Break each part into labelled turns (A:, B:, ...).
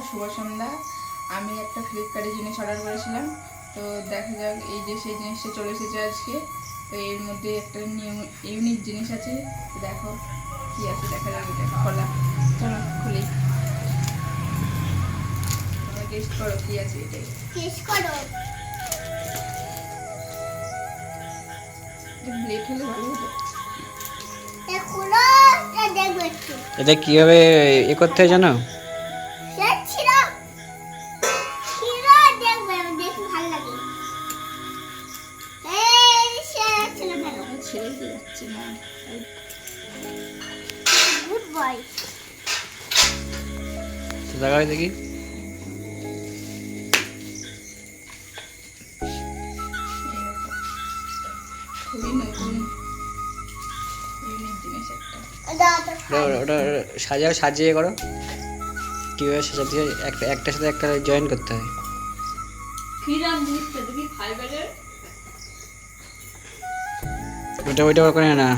A: শুভ সন্ধ্যা। আমি একটা ফ্লিপকার্টে জিনিস অর্ডার করেছিলাম, তো দেখা যাক এই যে সেই জিনিসটা চলে এসেছে আজকে। তো এর মধ্যে একটা ইউনিক জিনিস আছে, দেখো কি আছে, দেখা যাক। এটা খোলা, চলো খুলি, তোমরা গেস করো কি আছে। এটাই
B: গেস করো।
A: ব্লেড হলে ভালো হতো।
C: এটা কিভাবে করতে হয় জানো?
A: ছেড়ে দিয়ে যাচ্ছে না।
C: দেখা হয় দেখি।
A: খুবই নতুন ইউনিক জিনিস একটা।
C: ওটা সাজাও, সাজিয়ে করো। কীভাবে সাজাতে হয়, একটার সাথে একটা জয়েন করতে হয়। ওইটা করে না।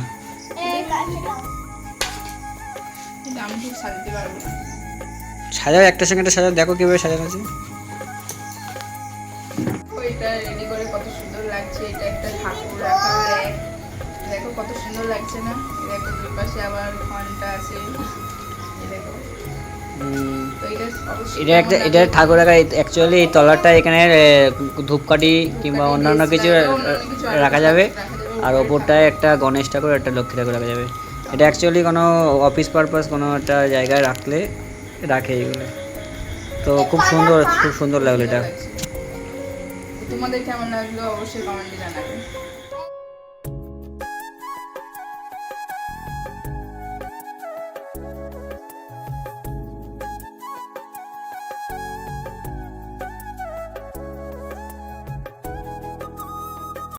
A: আমি ঠিক সাজাতে পারবো না।
C: সাজাও, একটার সঙ্গে একটা সাজাও, দেখো কীভাবে সাজানো আছে।
A: এটা রেডি করে কত সুন্দর লাগছে। এটা একটা ঠাকুর রাখার র্যাক, দেখো কত সুন্দর লাগছে না। দেখো দুই পাশে আবার ঘন্টা আছে, দেখো। তো
C: এটা ঠাকুর রাখা। অ্যাকচুয়ালি এই তলাটা এখানে ধূপকাঠি কিংবা অন্যান্য কিছু রাখা যাবে, আর ওপরটায় একটা গণেশ ঠাকুর, একটা লক্ষ্মী ঠাকুর রাখা যাবে। এটা অ্যাকচুয়ালি কোনো অফিস পারপাস কোনো একটা জায়গায় রাখে এইগুলো। তো খুব সুন্দর লাগলো এটা।
A: তোমাদের কেমন লাগলো অবশ্যই কমেন্টে জানাবে।